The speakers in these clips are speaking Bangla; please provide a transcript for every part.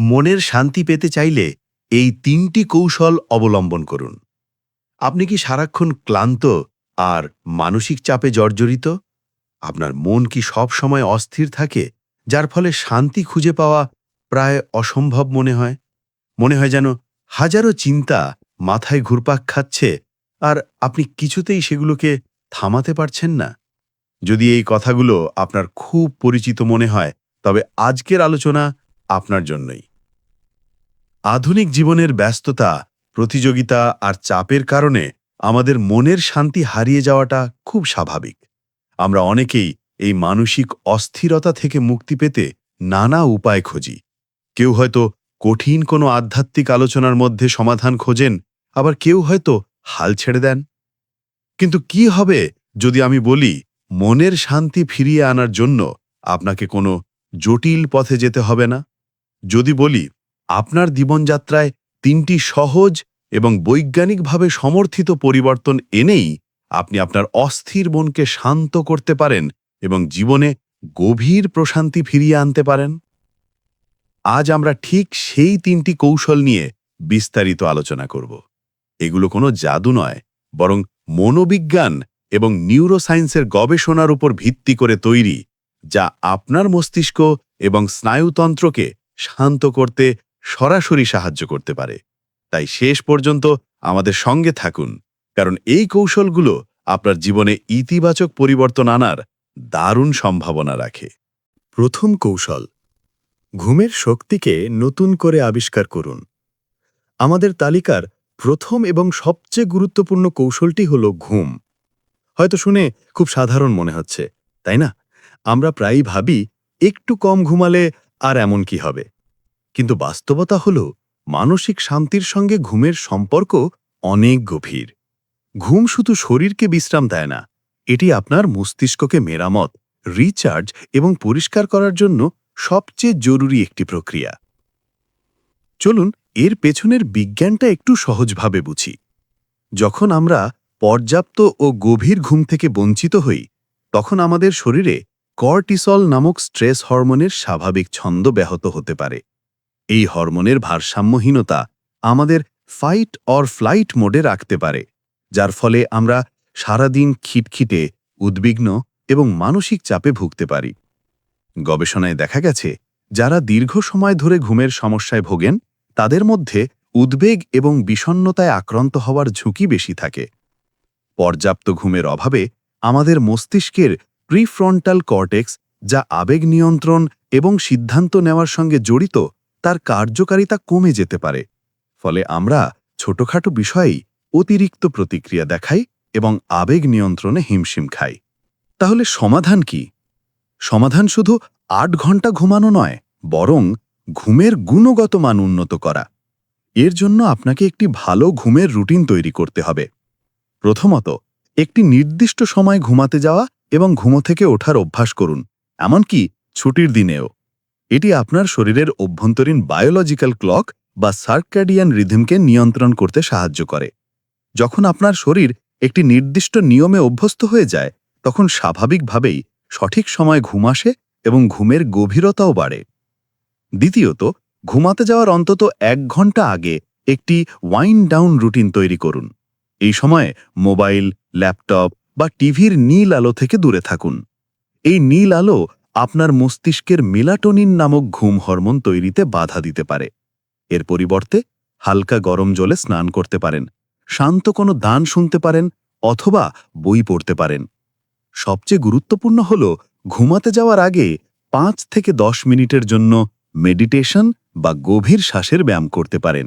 মনের শান্তি পেতে চাইলে এই ৩টি কৌশল অবলম্বন করুন। আপনি কি সারাক্ষণ ক্লান্ত আর মানসিক চাপে জর্জরিত? আপনার মন কি সব সময় অস্থির থাকে, যার ফলে শান্তি খুঁজে পাওয়া প্রায় অসম্ভব মনে হয়? মনে হয় যেন হাজারো চিন্তা মাথায় ঘুরপাক খাচ্ছে, আর আপনি কিছুতেই সেগুলোকে থামাতে পারছেন না? যদি এই কথাগুলো আপনার খুব পরিচিত মনে হয়, তবে আজকের আলোচনা আপনার জন্যই। আধুনিক জীবনের ব্যস্ততা, প্রতিযোগিতা আর চাপের কারণে আমাদের মনের শান্তি হারিয়ে যাওয়াটা খুব স্বাভাবিক। আমরা অনেকেই এই মানসিক অস্থিরতা থেকে মুক্তি পেতে নানা উপায় খুঁজি। কেউ হয়তো কঠিন কোনো আধ্যাত্মিক আলোচনার মধ্যে সমাধান খোঁজেন, আবার কেউ হয়তো হাল ছেড়ে দেন। কিন্তু কি হবে যদি আমি বলি, মনের শান্তি ফিরিয়ে আনার জন্য আপনাকে কোনো জটিল পথে যেতে হবে না? যদি বলি, আপনার জীবনযাত্রায় ৩টি সহজ এবং বৈজ্ঞানিকভাবে সমর্থিত পরিবর্তন এনেই আপনি আপনার অস্থির মনকে শান্ত করতে পারেন এবং জীবনে গভীর প্রশান্তি ফিরিয়ে আনতে পারেন? আজ আমরা ঠিক সেই ৩টি কৌশল নিয়ে বিস্তারিত আলোচনা করব। এগুলো কোনো জাদু নয়, বরং মনোবিজ্ঞান এবং নিউরোসায়েন্সের গবেষণার উপর ভিত্তি করে তৈরি, যা আপনার মস্তিষ্ক এবং স্নায়ুতন্ত্রকে শান্ত করতে সরাসরি সাহায্য করতে পারে। তাই শেষ পর্যন্ত আমাদের সঙ্গে থাকুন, কারণ এই কৌশলগুলো আপনার জীবনে ইতিবাচক পরিবর্তন আনার দারুণ সম্ভাবনা রাখে। প্রথম কৌশল: ঘুমের শক্তিকে নতুন করে আবিষ্কার করুন। আমাদের তালিকার প্রথম এবং সবচেয়ে গুরুত্বপূর্ণ কৌশলটি হল ঘুম। হয়তো শুনে খুব সাধারণ মনে হচ্ছে, তাই না? আমরা প্রায়ই ভাবি, একটু কম ঘুমালে আর এমন কি হবে। কিন্তু বাস্তবতা হল, মানসিক শান্তির সঙ্গে ঘুমের সম্পর্ক অনেক গভীর। ঘুম শুধু শরীরকে বিশ্রাম দেয় না, এটি আপনার মস্তিষ্ককে মেরামত, রিচার্জ এবং পরিষ্কার করার জন্য সবচেয়ে জরুরি একটি প্রক্রিয়া। চলুন এর পেছনের বিজ্ঞানটা একটু সহজভাবে বুঝি। যখন আমরা পর্যাপ্ত ও গভীর ঘুম থেকে বঞ্চিত হই, তখন আমাদের শরীরে কর্টিসল নামক স্ট্রেস হরমোনের স্বাভাবিক ছন্দ ব্যাহত হতে পারে। এই হরমোনের ভারসাম্যহীনতা আমাদের ফাইট অর ফ্লাইট মোডে রাখতে পারে, যার ফলে আমরা সারাদিন খিটখিটে, উদ্বিগ্ন এবং মানসিক চাপে ভুগতে পারি। গবেষণায় দেখা গেছে, যারা দীর্ঘ সময় ধরে ঘুমের সমস্যায় ভোগেন, তাদের মধ্যে উদ্বেগ এবং বিষণ্ণতায় আক্রান্ত হওয়ার ঝুঁকি বেশি থাকে। পর্যাপ্ত ঘুমের অভাবে আমাদের মস্তিষ্কের প্রিফ্রন্টাল কর্টেক্স, যা আবেগ নিয়ন্ত্রণ এবং সিদ্ধান্ত নেওয়ার সঙ্গে জড়িত, তার কার্যকারিতা কমে যেতে পারে। ফলে আমরা ছোটখাটো বিষয়েই অতিরিক্ত প্রতিক্রিয়া দেখাই এবং আবেগ নিয়ন্ত্রণে হিমশিম খাই। তাহলে সমাধান কি? সমাধান শুধু ৮ ঘন্টা ঘুমানো নয়, বরং ঘুমের গুণগত মান উন্নত করা। এর জন্য আপনাকে একটি ভালো ঘুমের রুটিন তৈরি করতে হবে। প্রথমত, একটি নির্দিষ্ট সময় ঘুমাতে যাওয়া এবং ঘুম থেকে ওঠার অভ্যাস করুন, এমনকি ছুটির দিনেও। এটি আপনার শরীরের অভ্যন্তরীণ বায়োলজিক্যাল ক্লক বা সার্কাডিয়ান রিদমকে নিয়ন্ত্রণ করতে সাহায্য করে। যখন আপনার শরীর একটি নির্দিষ্ট নিয়মে অভ্যস্ত হয়ে যায়, তখন স্বাভাবিকভাবেই সঠিক সময় ঘুম আসে এবং ঘুমের গভীরতাও বাড়ে। দ্বিতীয়ত, ঘুমাতে যাওয়ার অন্তত ১ ঘন্টা আগে একটি ওয়াইন্ড ডাউন রুটিন তৈরি করুন। এই সময়ে মোবাইল, ল্যাপটপ বা টিভির নীল আলো থেকে দূরে থাকুন। এই নীল আলো আপনার মস্তিষ্কের মেলাটোনিন নামক ঘুম হরমোন তৈরিতে বাধা দিতে পারে। এর পরিবর্তে হালকা গরম জলে স্নান করতে পারেন, শান্ত কোনো গান শুনতে পারেন অথবা বই পড়তে পারেন। সবচেয়ে গুরুত্বপূর্ণ হল, ঘুমাতে যাওয়ার আগে ৫ থেকে ১০ মিনিটের জন্য মেডিটেশন বা গভীর শ্বাসের ব্যায়াম করতে পারেন।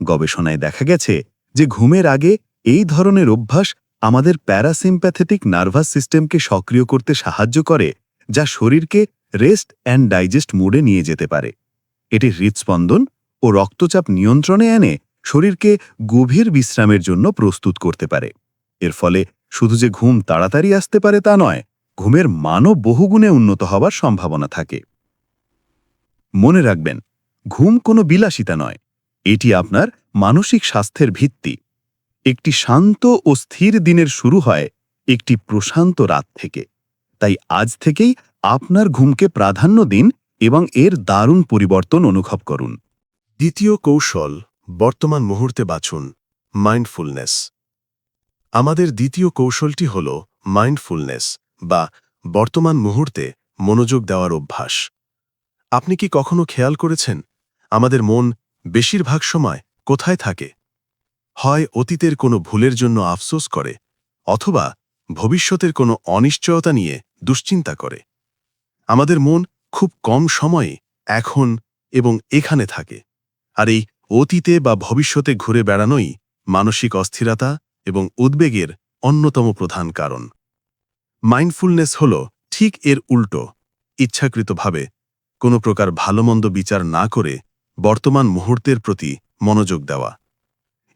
গবেষণায় দেখা গেছে যে ঘুমের আগে এই ধরনের অভ্যাস আমাদের প্যারাসিম্প্যাথেটিক নার্ভাস সিস্টেমকে সক্রিয় করতে সাহায্য করে, যা শরীরকে রেস্ট অ্যান্ড ডাইজেস্ট মোডে নিয়ে যেতে পারে। এটি হৃদস্পন্দন ও রক্তচাপ নিয়ন্ত্রণে এনে শরীরকে গভীর বিশ্রামের জন্য প্রস্তুত করতে পারে। এর ফলে শুধু যে ঘুম তাড়াতাড়ি আসতে পারে তা নয়, ঘুমের মানও বহুগুণে উন্নত হওয়ার সম্ভাবনা থাকে। মনে রাখবেন, ঘুম কোনো বিলাসিতা নয়, এটি আপনার মানসিক স্বাস্থ্যের ভিত্তি। একটি শান্ত ও স্থির দিনের শুরু হয় একটি প্রশান্ত রাত থেকে। তাই আজ থেকেই আপনার ঘুমকে প্রাধান্য দিন এবং এর দারুণ পরিবর্তন অনুভব করুন। দ্বিতীয় কৌশল, বর্তমান মুহূর্তে বাঁচুন, মাইন্ডফুলনেস। আমাদের দ্বিতীয় কৌশলটি হল মাইন্ডফুলনেস বা বর্তমান মুহূর্তে মনোযোগ দেওয়ার অভ্যাস। আপনি কি কখনো খেয়াল করেছেন আমাদের মন বেশিরভাগ সময় কোথায় থাকে? হয় অতীতের কোনো ভুলের জন্য আফসোস করে, অথবা ভবিষ্যতের কোনো অনিশ্চয়তা নিয়ে দুশ্চিন্তা করে। আমাদের মন খুব কম সময়ে এখন এবং এখানে থাকে, আর এই অতীতে বা ভবিষ্যতে ঘুরে বেড়ানোই মানসিক অস্থিরতা এবং উদ্বেগের অন্যতম প্রধান কারণ। মাইন্ডফুলনেস হল ঠিক এর উল্টো। ইচ্ছাকৃতভাবে কোনো প্রকার ভালোমন্দ বিচার না করে বর্তমান মুহূর্তের প্রতি মনোযোগ দেওয়া।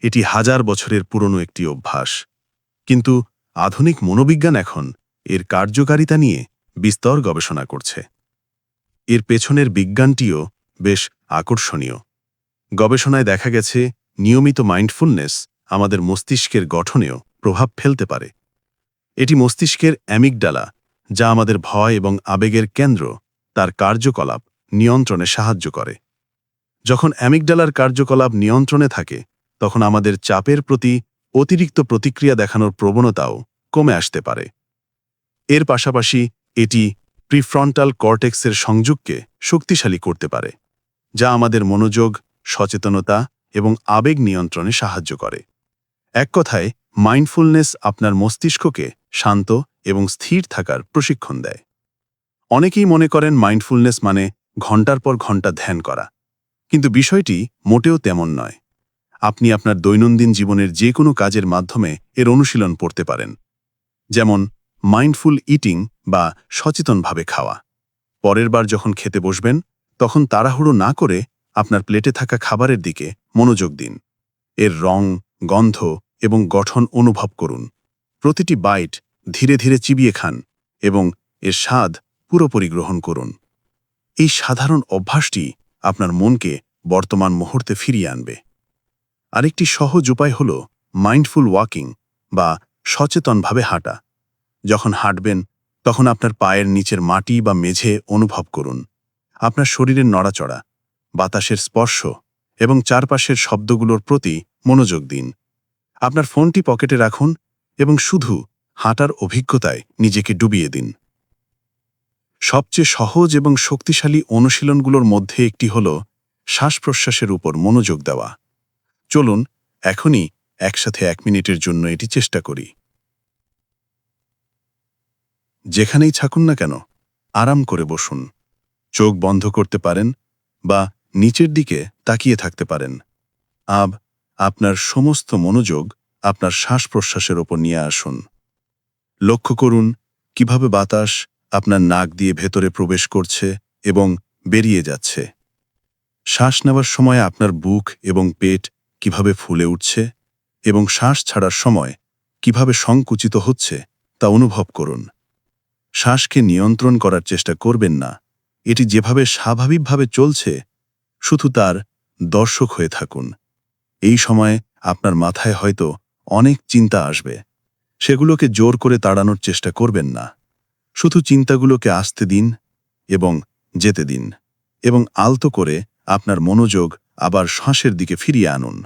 এটি হাজার বছরের পুরনো একটি অভ্যাস, কিন্তু আধুনিক মনোবিজ্ঞান এখন এর কার্যকারিতা নিয়ে বিস্তর গবেষণা করছে। এর পেছনের বিজ্ঞানটিও বেশ আকর্ষণীয়। গবেষণায় দেখা গেছে নিয়মিত মাইন্ডফুলনেস আমাদের মস্তিষ্কের গঠনেও প্রভাব ফেলতে পারে। এটি মস্তিষ্কের অ্যামিগডালা, যা আমাদের ভয় এবং আবেগের কেন্দ্র, তার কার্যকলাপ নিয়ন্ত্রণে সাহায্য করে। যখন অ্যামিগডালার কার্যকলাপ নিয়ন্ত্রণে থাকে, তখন আমাদের চাপের প্রতি অতিরিক্ত প্রতিক্রিয়া দেখানোর প্রবণতাও কমে আসতে পারে। এর পাশাপাশি এটি প্রিফ্রন্টাল কর্টেক্সের সংযোগকে শক্তিশালী করতে পারে, যা আমাদের মনোযোগ, সচেতনতা এবং আবেগ নিয়ন্ত্রণে সাহায্য করে। এক কথায়, মাইন্ডফুলনেস আপনার মস্তিষ্ককে শান্ত এবং স্থির থাকার প্রশিক্ষণ দেয়। অনেকেই মনে করেন মাইন্ডফুলনেস মানে ঘন্টার পর ঘন্টা ধ্যান করা, কিন্তু বিষয়টি মোটেও তেমন নয়। আপনি আপনার দৈনন্দিন জীবনের যে কোনো কাজের মাধ্যমে এর অনুশীলন করতে পারেন। যেমন মাইন্ডফুল ইটিং বা সচেতনভাবে খাওয়া। পরের বার যখন খেতে বসবেন, তখন তাড়াহুড়ো না করে আপনার প্লেটে থাকা খাবারের দিকে মনোযোগ দিন। এর রং, গন্ধ এবং গঠন অনুভব করুন। প্রতিটি বাইট ধীরে ধীরে চিবিয়ে খান এবং এর স্বাদ পুরোপুরি গ্রহণ করুন। এই সাধারণ অভ্যাসটি আপনার মনকে বর্তমান মুহূর্তে ফিরিয়ে আনবে। আরেকটি সহজ উপায় হল মাইন্ডফুল ওয়াকিং বা সচেতনভাবে হাঁটা। যখন হাঁটবেন, তখন আপনার পায়ের নিচের মাটি বা মেঝে অনুভব করুন। আপনার শরীরের নড়াচড়া, বাতাসের স্পর্শ এবং চারপাশের শব্দগুলোর প্রতি মনোযোগ দিন। আপনার ফোনটি পকেটে রাখুন এবং শুধু হাঁটার অভিজ্ঞতায় নিজেকে ডুবিয়ে দিন। সবচেয়ে সহজ এবং শক্তিশালী অনুশীলনগুলোর মধ্যে একটি হল শ্বাস-প্রশ্বাসের উপর মনোযোগ দেওয়া। চলুন এখনই একসাথে 1 মিনিটের জন্য এটি চেষ্টা করি। যেখানেই থাকুন না কেন, আরাম করে বসুন। চোখ বন্ধ করতে পারেন বা নিচের দিকে তাকিয়ে থাকতে পারেন। আপনার সমস্ত মনোযোগ আপনার শ্বাস-প্রশ্বাসের ওপর নিয়ে আসুন। লক্ষ্য করুন কিভাবে বাতাস আপনার নাক দিয়ে ভেতরে প্রবেশ করছে এবং বেরিয়ে যাচ্ছে। শ্বাস নেওয়ার সময় আপনার বুক এবং পেট কিভাবে ফুলে উঠছে এবং শ্বাস ছাড়ার সময় কিভাবে সংকুচিত হচ্ছে তা অনুভব করুন। শ্বাসকে নিয়ন্ত্রণ করার চেষ্টা করবেন না। এটি যেভাবে স্বাভাবিকভাবে চলছে, শুধু তার দর্শক হয়ে থাকুন। এই সময়ে আপনার মাথায় হয়তো অনেক চিন্তা আসবে। সেগুলোকে জোর করে তাড়ানোর চেষ্টা করবেন না। শুধু চিন্তাগুলোকে আসতে দিন এবং যেতে দিন, এবং আলতো করে আপনার মনোযোগ আবার শ্বাসের দিকে ফিরিয়ে আনুন।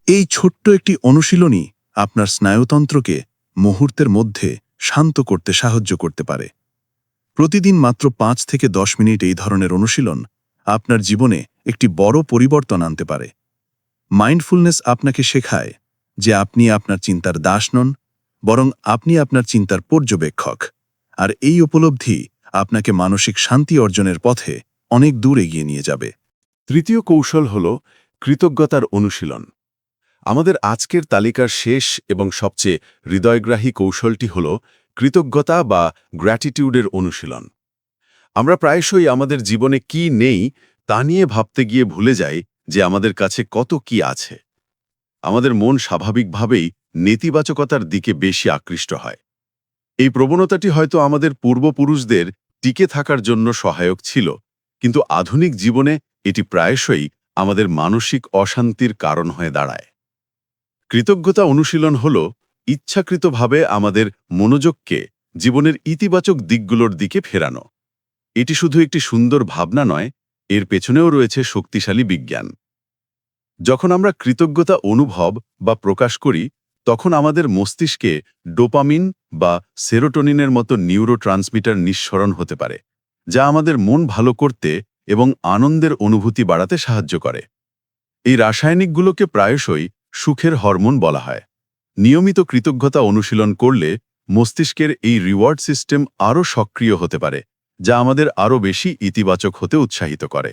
এই ছোট্ট একটি অনুশীলনই আপনার স্নায়ুতন্ত্রকে মুহূর্তের মধ্যে শান্ত করতে সাহায্য করতে পারে। প্রতিদিন মাত্র 5 থেকে 10 মিনিট এই ধরনের অনুশীলন আপনার জীবনে একটি বড় পরিবর্তন আনতে পারে। মাইন্ডফুলনেস আপনাকে শেখায় যে আপনি আপনার চিন্তার দাস নন, বরং আপনি আপনার চিন্তার পর্যবেক্ষক। আর এই উপলব্ধি আপনাকে মানসিক শান্তি অর্জনের পথে অনেক দূর এগিয়ে নিয়ে যাবে। তৃতীয় কৌশল হল কৃতজ্ঞতার অনুশীলন। আমাদের আজকের তালিকার শেষ এবং সবচেয়ে হৃদয়গ্রাহী কৌশলটি হল কৃতজ্ঞতা বা গ্র্যাটিটিউডের অনুশীলন। আমরা প্রায়শই আমাদের জীবনে কি নেই তা নিয়ে ভাবতে গিয়ে ভুলে যাই যে আমাদের কাছে কত কি আছে। আমাদের মন স্বাভাবিকভাবেই নেতিবাচকতার দিকে বেশি আকৃষ্ট হয়। এই প্রবণতাটি হয়তো আমাদের পূর্বপুরুষদের টিকে থাকার জন্য সহায়ক ছিল, কিন্তু আধুনিক জীবনে এটি প্রায়শই আমাদের মানসিক অশান্তির কারণ হয়ে দাঁড়ায়। কৃতজ্ঞতা অনুশীলন হল ইচ্ছাকৃতভাবে আমাদের মনোযোগকে জীবনের ইতিবাচক দিকগুলোর দিকে ফেরানো। এটি শুধু একটি সুন্দর ভাবনা নয়, এর পেছনেও রয়েছে শক্তিশালী বিজ্ঞান। যখন আমরা কৃতজ্ঞতা অনুভব বা প্রকাশ করি, তখন আমাদের মস্তিষ্কে ডোপামিন বা সেরোটোনিনের মতো নিউরোট্রান্সমিটার নিঃসরণ হতে পারে, যা আমাদের মন ভালো করতে এবং আনন্দের অনুভূতি বাড়াতে সাহায্য করে। এই রাসায়নিকগুলোকে প্রায়শই সুখের হরমোন বলা হয়। নিয়মিত কৃতজ্ঞতা অনুশীলন করলে মস্তিষ্কের এই রিওয়ার্ড সিস্টেম আরও সক্রিয় হতে পারে, যা আমাদের আরও বেশি ইতিবাচক হতে উৎসাহিত করে।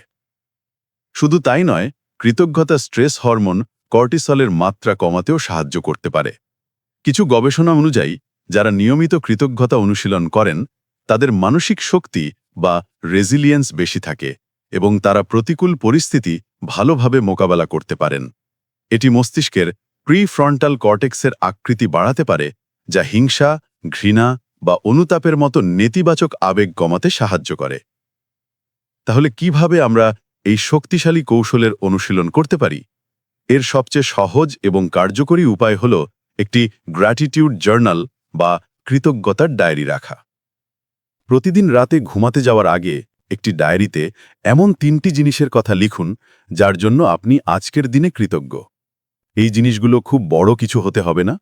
শুধু তাই নয়, কৃতজ্ঞতা স্ট্রেস হরমোন কর্টিসলের মাত্রা কমাতেও সাহায্য করতে পারে। কিছু গবেষণা অনুযায়ী যারা নিয়মিত কৃতজ্ঞতা অনুশীলন করেন, তাদের মানসিক শক্তি বা রেজিলিয়েন্স বেশি থাকে এবং তারা প্রতিকূল পরিস্থিতি ভালোভাবে মোকাবেলা করতে পারেন। এটি মস্তিষ্কের প্রিফ্রন্টাল কর্টেক্সের আকৃতি বাড়াতে পারে, যা হিংসা, ঘৃণা বা অনুতাপের মতো নেতিবাচক আবেগ কমাতে সাহায্য করে। তাহলে কিভাবে আমরা এই শক্তিশালী কৌশলের অনুশীলন করতে পারি? এর সবচেয়ে সহজ এবং কার্যকরী উপায় হল একটি গ্র্যাটিটিউড জার্নাল বা কৃতজ্ঞতার ডায়েরি রাখা। প্রতিদিন রাতে ঘুমাতে যাওয়ার আগে একটি ডায়েরিতে এমন 3টি জিনিসের কথা লিখুন যার জন্য আপনি আজকের দিনে কৃতজ্ঞ। এই জিনিসগুলো খুব বড় কিছু হতে হবে না।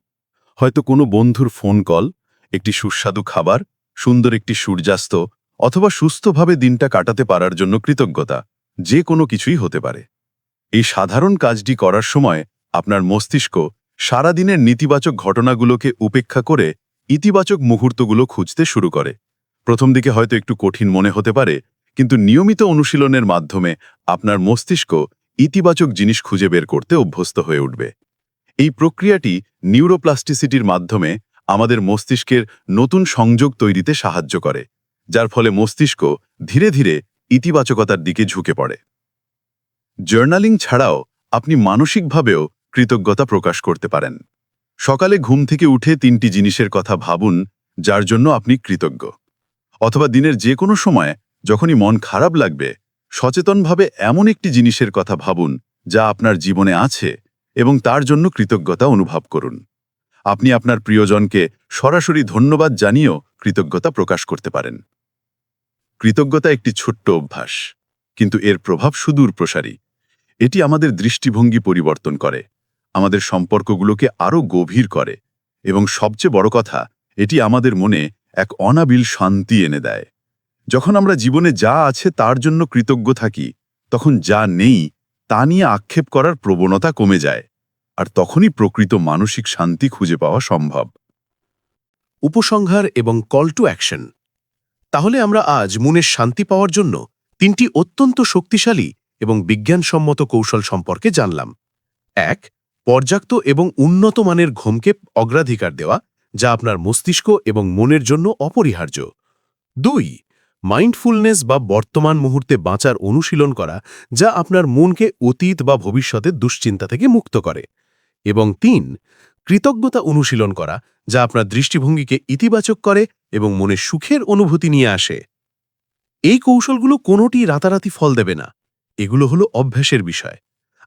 হয়তো কোনো বন্ধুর ফোন কল, একটি সুস্বাদু খাবার, সুন্দর একটি সূর্যাস্ত, অথবা সুস্থভাবে দিনটা কাটাতে পারার জন্য কৃতজ্ঞতা, যে কোনো কিছুই হতে পারে। এই সাধারণ কাজটি করার সময় আপনার মস্তিষ্ক সারাদিনের নেতিবাচক ঘটনাগুলোকে উপেক্ষা করে ইতিবাচক মুহূর্তগুলো খুঁজতে শুরু করে। প্রথম দিকে হয়তো একটু কঠিন মনে হতে পারে, কিন্তু নিয়মিত অনুশীলনের মাধ্যমে আপনার মস্তিষ্ক ইতিবাচক জিনিস খুঁজে বের করতে অভ্যস্ত হয়ে উঠবে। এই প্রক্রিয়াটি নিউরোপ্লাস্টিসিটির মাধ্যমে আমাদের মস্তিষ্কের নতুন সংযোগ তৈরিতে সাহায্য করে, যার ফলে মস্তিষ্ক ধীরে ধীরে ইতিবাচকতার দিকে ঝুঁকে পড়ে। জার্নালিং ছাড়াও আপনি মানসিকভাবেও কৃতজ্ঞতা প্রকাশ করতে পারেন। সকালে ঘুম থেকে উঠে 3টি জিনিসের কথা ভাবুন যার জন্য আপনি কৃতজ্ঞ। অথবা দিনের যে কোনো সময় যখনই মন খারাপ লাগবে, সচেতনভাবে এমন একটি জিনিসের কথা ভাবুন যা আপনার জীবনে আছে এবং তার জন্য কৃতজ্ঞতা অনুভব করুন। আপনি আপনার প্রিয়জনকে সরাসরি ধন্যবাদ জানিয়েও কৃতজ্ঞতা প্রকাশ করতে পারেন। কৃতজ্ঞতা একটি ছোট্ট অভ্যাস, কিন্তু এর প্রভাব সুদূর প্রসারী। এটি আমাদের দৃষ্টিভঙ্গি পরিবর্তন করে, আমাদের সম্পর্কগুলোকে আরও গভীর করে এবং সবচেয়ে বড় কথা, এটি আমাদের মনে এক অনাবিল শান্তি এনে দেয়। যখন আমরা জীবনে যা আছে তার জন্য কৃতজ্ঞ থাকি, তখন যা নেই তা নিয়ে আক্ষেপ করার প্রবণতা কমে যায়, আর তখনই প্রকৃত মানসিক শান্তি খুঁজে পাওয়া সম্ভব। উপসংহার এবং কল টু অ্যাকশন। তাহলে আমরা আজ মনের শান্তি পাওয়ার জন্য 3টি অত্যন্ত শক্তিশালী এবং বিজ্ঞানসম্মত কৌশল সম্পর্কে জানলাম। 1. পর্যাপ্ত এবং উন্নত মানের ঘুমকে অগ্রাধিকার দেওয়া, যা আপনার মস্তিষ্ক এবং মনের জন্য অপরিহার্য। 2. মাইন্ডফুলনেস বা বর্তমান মুহূর্তে বাঁচার অনুশীলন করা, যা আপনার মনকে অতীত বা ভবিষ্যতের দুশ্চিন্তা থেকে মুক্ত করে। এবং 3. কৃতজ্ঞতা অনুশীলন করা, যা আপনার দৃষ্টিভঙ্গিকে ইতিবাচক করে এবং মনে সুখের অনুভূতি নিয়ে আসে। এই কৌশলগুলো কোনোটি রাতারাতি ফল দেবে না, এগুলো হলো অভ্যাসের বিষয়।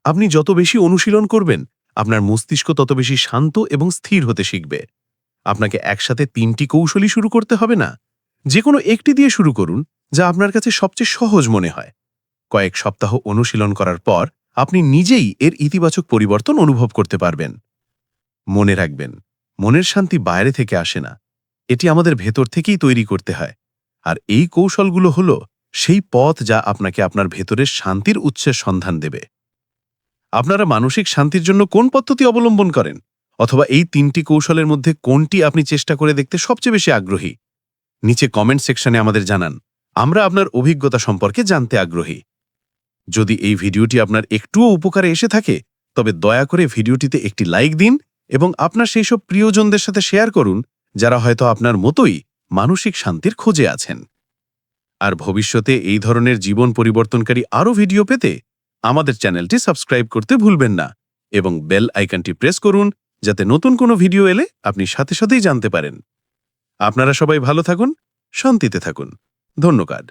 আপনি যত বেশি অনুশীলন করবেন, আপনার মস্তিষ্ক তত বেশি শান্ত এবং স্থির হতে শিখবে। আপনাকে একসাথে 3টি কৌশলই শুরু করতে হবে না, যে কোনো একটি দিয়ে শুরু করুন যা আপনার কাছে সবচেয়ে সহজ মনে হয়। কয়েক সপ্তাহ অনুশীলন করার পর আপনি নিজেই এর ইতিবাচক পরিবর্তন অনুভব করতে পারবেন। মনে রাখবেন, মনের শান্তি বাইরে থেকে আসে না, এটি আমাদের ভেতর থেকেই তৈরি করতে হয়। আর এই কৌশলগুলো হলো সেই পথ যা আপনাকে আপনার ভেতরের শান্তির উৎসের সন্ধান দেবে। আপনারা মানসিক শান্তির জন্য কোন পদ্ধতি অবলম্বন করেন, অথবা এই 3টি কৌশলের মধ্যে কোনটি আপনি চেষ্টা করে দেখতে সবচেয়ে বেশি আগ্রহী? নিচে কমেন্ট সেকশনে আমাদের জানান, আমরা আপনার অভিজ্ঞতা সম্পর্কে জানতে আগ্রহী। যদি এই ভিডিওটি আপনার একটুও উপকারে এসে থাকে, তবে দয়া করে ভিডিওটিতে একটি লাইক দিন এবং আপনার সেই সব প্রিয়জনদের সাথে শেয়ার করুন যারা হয়তো আপনার মতোই মানসিক শান্তির খোঁজে আছেন। আর ভবিষ্যতে এই ধরনের জীবন পরিবর্তনকারী আরও ভিডিও পেতে আমাদের চ্যানেলটি সাবস্ক্রাইব করতে ভুলবেন না এবং বেল আইকনটি প্রেস করুন, যাতে নতুন কোনো ভিডিও এলে আপনি সাথে সাথেই জানতে পারেন। আপনারা সবাই ভালো থাকুন, শান্তিতে থাকুন। ধন্যবাদ।